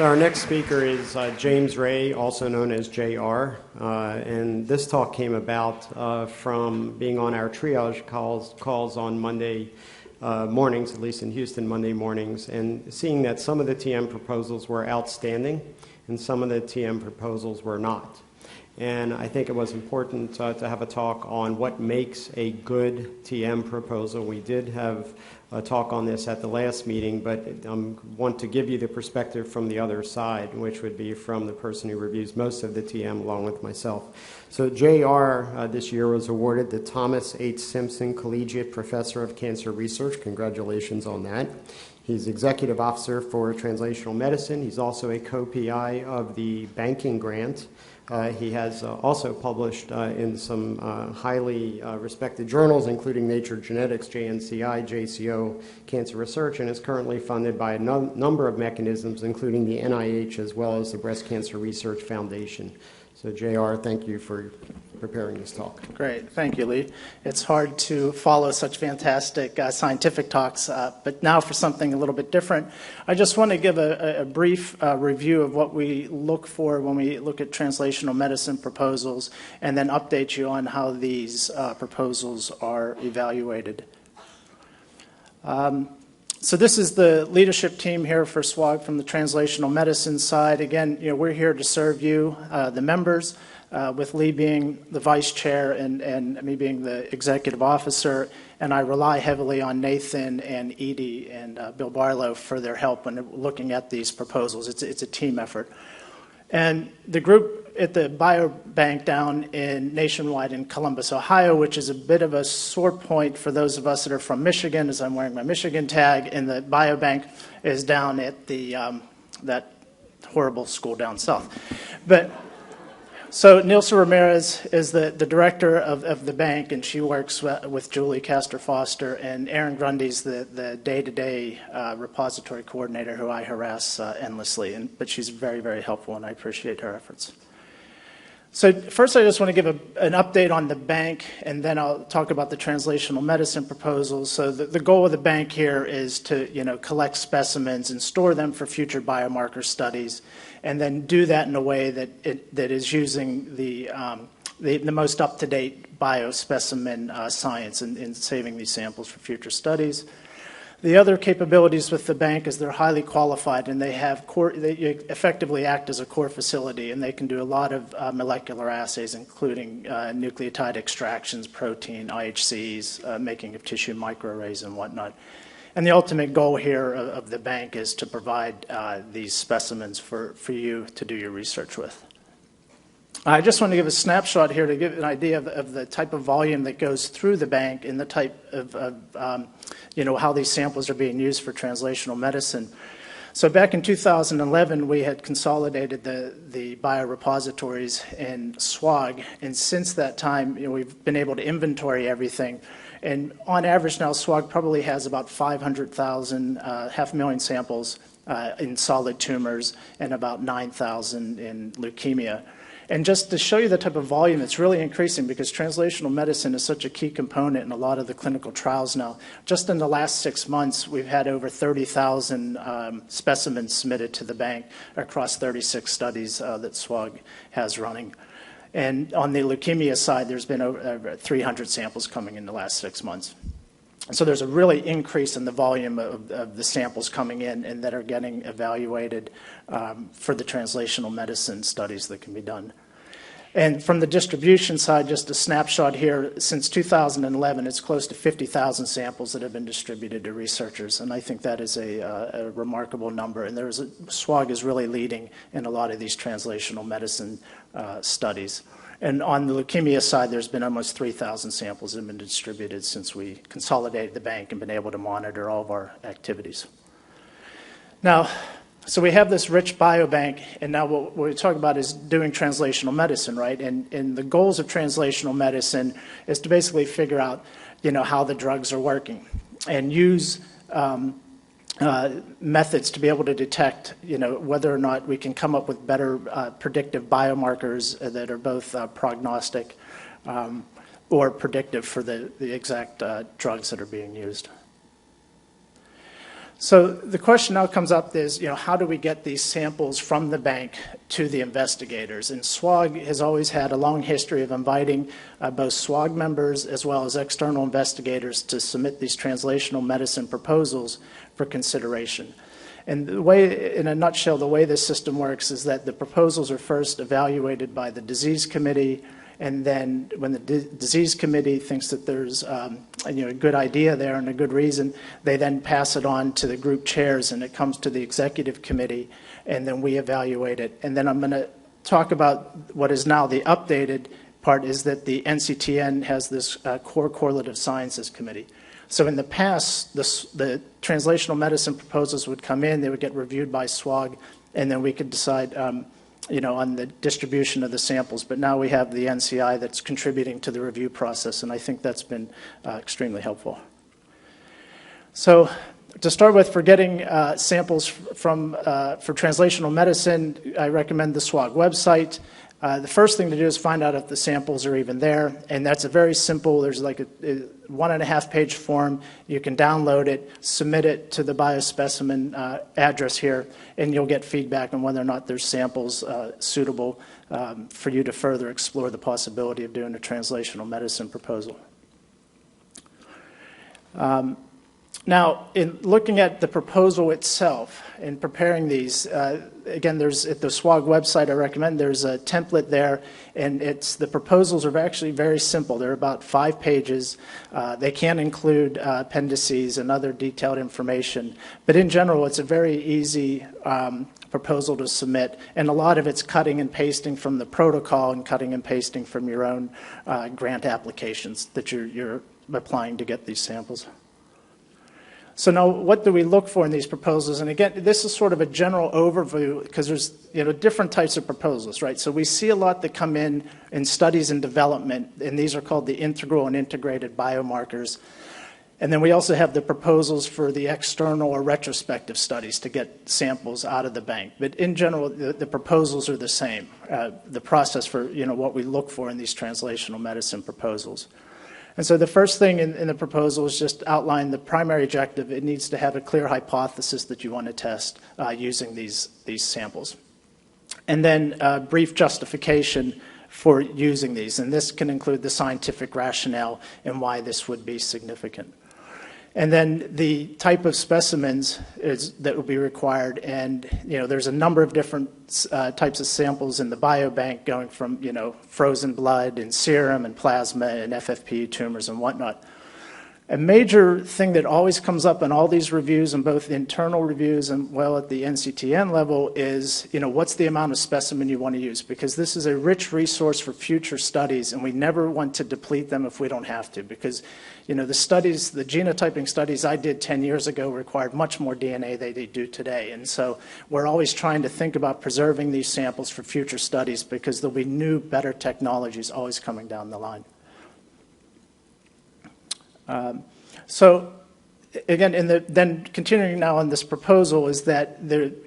So our next speaker is James Rae, also known as JR, and this talk came about from being on our triage calls on Monday mornings, at least in Houston, Monday mornings, and seeing that some of the TM proposals were outstanding and some of the TM proposals were not. And I think it was important to have a talk on what makes a good TM proposal. We did have a talk on this at the last meeting, but I want to give you the perspective from the other side, which would be from the person who reviews most of the TM along with myself. So JR this year was awarded the Thomas H. Simpson Collegiate Professor of Cancer Research. Congratulations on that. He's Executive Officer for Translational Medicine. He's also a co-PI of the banking grant. He has also published in some highly respected journals, including Nature Genetics, JNCI, JCO, Cancer Research, and is currently funded by a number of mechanisms, including the NIH as well as the Breast Cancer Research Foundation. So, JR, thank you for preparing this talk. Great. Thank you, Lee. It's hard to follow such fantastic scientific talks, but now for something a little bit different. I just want to give a brief review of what we look for when we look at translational medicine proposals, and then update you on how these proposals are evaluated. So this is the leadership team here for SWOG from the translational medicine side. Again, we're here to serve you, the members, with Lee being the vice chair and me being the executive officer. And I rely heavily on Nathan and Edie and Bill Barlow for their help when looking at these proposals. It's a team effort. And the group at the biobank down nationwide in Columbus, Ohio, which is a bit of a sore point for those of us that are from Michigan, as I'm wearing my Michigan tag, and the biobank is down at the that horrible school down south. So Nilsa Ramirez is the director of the bank, and she works with Julie Castor-Foster, and Aaron Grundy's the day-to-day repository coordinator who I harass endlessly, but she's very, very helpful, and I appreciate her efforts. So first I just want to give an update on the bank, and then I'll talk about the translational medicine proposals. So the goal of the bank here is to collect specimens and store them for future biomarker studies, and then do that in a way that is using the most up-to-date biospecimen science in saving these samples for future studies. The other capabilities with the bank is they're highly qualified, and they effectively act as a core facility, and they can do a lot of molecular assays, including nucleotide extractions, protein, IHCs, making of tissue microarrays and whatnot. And the ultimate goal here of the bank is to provide these specimens for you to do your research with. I just want to give a snapshot here to give an idea of the type of volume that goes through the bank and the type of how these samples are being used for translational medicine. So back in 2011, we had consolidated the biorepositories in SWOG, and since that time, we've been able to inventory everything. And on average now, SWOG probably has about 500,000, 500,000 samples in solid tumors and about 9,000 in leukemia. And just to show you the type of volume, it's really increasing because translational medicine is such a key component in a lot of the clinical trials now. Just in the last 6 months, we've had over 30,000 specimens submitted to the bank across 36 studies that SWOG has running. And on the leukemia side, there's been over 300 samples coming in the last 6 months. So there's a really increase in the volume of the samples coming in and that are getting evaluated for the translational medicine studies that can be done. And from the distribution side, just a snapshot here, since 2011, it's close to 50,000 samples that have been distributed to researchers, and I think that is a remarkable number. And SWOG is really leading in a lot of these translational medicine studies. And on the leukemia side, there's been almost 3,000 samples that have been distributed since we consolidated the bank and been able to monitor all of our activities. Now, so we have this rich biobank, and now what we talk about is doing translational medicine, right? And the goals of translational medicine is to basically figure out, how the drugs are working and use methods to be able to detect, whether or not we can come up with better predictive biomarkers that are both prognostic or predictive for the exact drugs that are being used. So the question now comes up is, how do we get these samples from the bank to the investigators? And SWOG has always had a long history of inviting both SWOG members as well as external investigators to submit these translational medicine proposals for consideration. And the way, in a nutshell, the way this system works is that the proposals are first evaluated by the disease committee, and then when the disease committee thinks that there's a good idea there and a good reason, they then pass it on to the group chairs, and it comes to the executive committee, and then we evaluate it. And then I'm going to talk about what is now the updated part, is that the NCTN has this core correlative sciences committee. So in the past, the translational medicine proposals would come in, they would get reviewed by SWOG, and then we could decide on the distribution of the samples. But now we have the NCI that's contributing to the review process, and I think that's been extremely helpful. So to start with, for getting samples for translational medicine, I recommend the SWOG website. The first thing to do is find out if the samples are even there, and that's a very simple, there's like a 1.5-page form. You can download it, submit it to the biospecimen address here, and you'll get feedback on whether or not there's samples suitable for you to further explore the possibility of doing a translational medicine proposal. Now, in looking at the proposal itself and preparing these, again, there's at the SWOG website, I recommend there's a template there, and the proposals are actually very simple. They're about 5 pages. They can include appendices and other detailed information, but in general, it's a very easy proposal to submit, and a lot of it's cutting and pasting from the protocol and cutting and pasting from your own grant applications that you're applying to get these samples. So now, what do we look for in these proposals? And again, this is sort of a general overview because there's different types of proposals, right? So we see a lot that come in studies and development, and these are called the integral and integrated biomarkers. And then we also have the proposals for the external or retrospective studies to get samples out of the bank. But in general, the proposals are the same, the process for what we look for in these translational medicine proposals. And so the first thing in the proposal is just outline the primary objective. It needs to have a clear hypothesis that you want to test using these samples. And then a brief justification for using these. And this can include the scientific rationale and why this would be significant. And then the type of specimens that will be required. And there's a number of different types of samples in the biobank, going from frozen blood and serum and plasma and FFPE tumors and whatnot. A major thing that always comes up in all these reviews, and both internal reviews and at the NCTN level, is what's the amount of specimen you want to use, because this is a rich resource for future studies, and we never want to deplete them if we don't have to, because the studies, the genotyping studies I did 10 years ago required much more DNA than they do today, and so we're always trying to think about preserving these samples for future studies because there'll be new, better technologies always coming down the line. So again, then continuing now on this proposal is that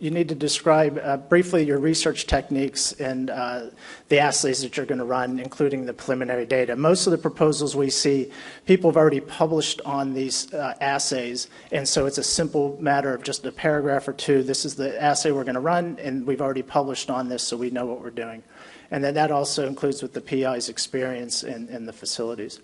you need to describe briefly your research techniques and the assays that you're going to run, including the preliminary data. Most of the proposals we see, people have already published on these assays, and so it's a simple matter of just a paragraph or two. This is the assay we're going to run, and we've already published on this, so we know what we're doing. And then that also includes with the PI's experience in the facilities.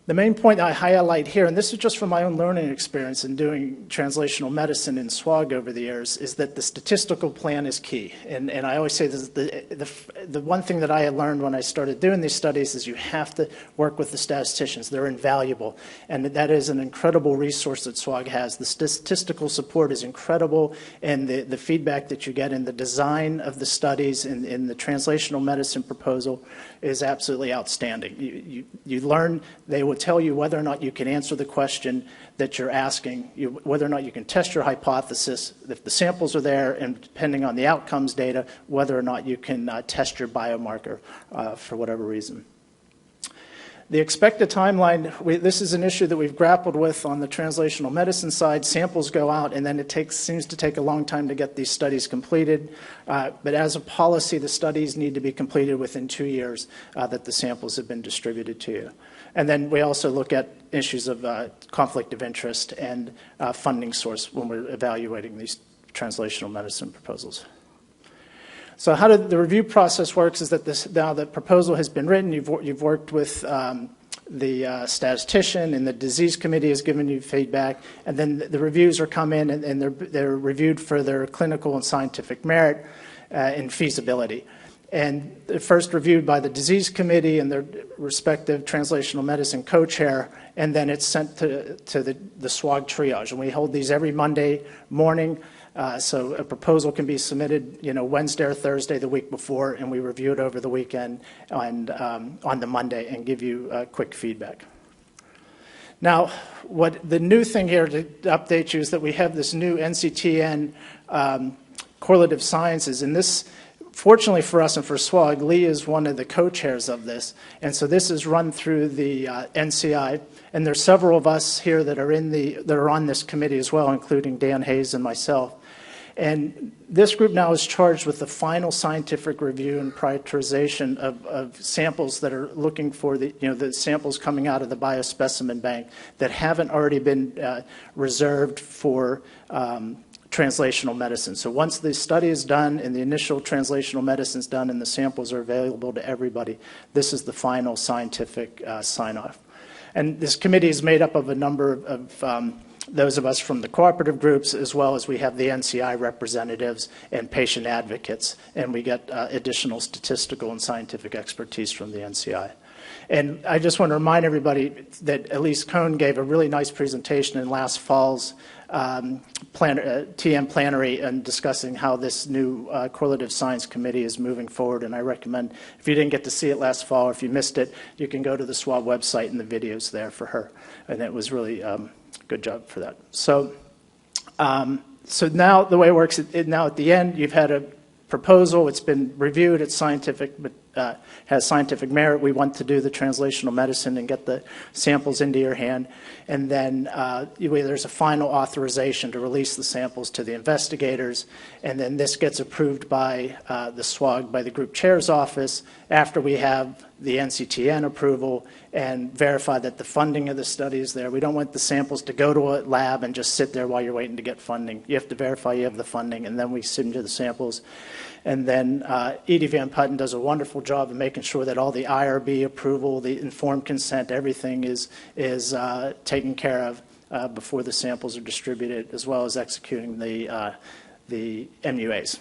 The main point I highlight here, and this is just from my own learning experience in doing translational medicine in SWOG over the years, is that the statistical plan is key. And I always say this, the one thing that I had learned when I started doing these studies is you have to work with the statisticians. They're invaluable. And that is an incredible resource that SWOG has. The statistical support is incredible, and the feedback that you get in the design of the studies in the translational medicine proposal is absolutely outstanding. You learn, they will tell you whether or not you can answer the question that you're asking, whether or not you can test your hypothesis, if the samples are there, and depending on the outcomes data, whether or not you can test your biomarker for whatever reason. The expected timeline, this is an issue that we've grappled with on the translational medicine side. Samples go out, and then seems to take a long time to get these studies completed. But as a policy, the studies need to be completed within 2 years that the samples have been distributed to you. And then we also look at issues of conflict of interest and funding source when we're evaluating these translational medicine proposals. So how the review process works is that now the proposal has been written, you've worked with the statistician, and the disease committee has given you feedback, and then the reviews are come in and they're reviewed for their clinical and scientific merit and feasibility. And first reviewed by the disease committee and their respective translational medicine co-chair, and then it's sent to the SWOG triage. And we hold these every Monday morning, so a proposal can be submitted, Wednesday or Thursday the week before, and we review it over the weekend and on the Monday and give you quick feedback. Now, what the new thing here to update you is that we have this new NCTN correlative sciences, and this, fortunately for us and for SWOG, Lee is one of the co-chairs of this, and so this is run through the NCI, and there's several of us here that are on this committee as well, including Dan Hayes and myself. And this group now is charged with the final scientific review and prioritization of samples that are looking for the samples coming out of the biospecimen bank that haven't already been reserved for translational medicine. So once the study is done and the initial translational medicine is done and the samples are available to everybody, this is the final scientific sign-off. And this committee is made up of a number of those of us from the cooperative groups, as well as we have the NCI representatives and patient advocates, and we get additional statistical and scientific expertise from the NCI. And I just want to remind everybody that Elise Cohn gave a really nice presentation in last fall's TM Plenary and discussing how this new correlative science committee is moving forward. And I recommend, if you didn't get to see it last fall, or if you missed it, you can go to the SWOG website and the video's there for her. And it was really good job for that. So, so now the way it works, now at the end, you've had a proposal, it's been reviewed, it's scientific, but has scientific merit. We want to do the translational medicine and get the samples into your hand. And then there's a final authorization to release the samples to the investigators. And then this gets approved by the SWOG, by the group chair's office, after we have the NCTN approval and verify that the funding of the study is there. We don't want the samples to go to a lab and just sit there while you're waiting to get funding. You have to verify you have the funding, and then we send you the samples. And then Edie Van Putten does a wonderful job of making sure that all the IRB approval, the informed consent, everything is taken care of before the samples are distributed, as well as executing the MUAs.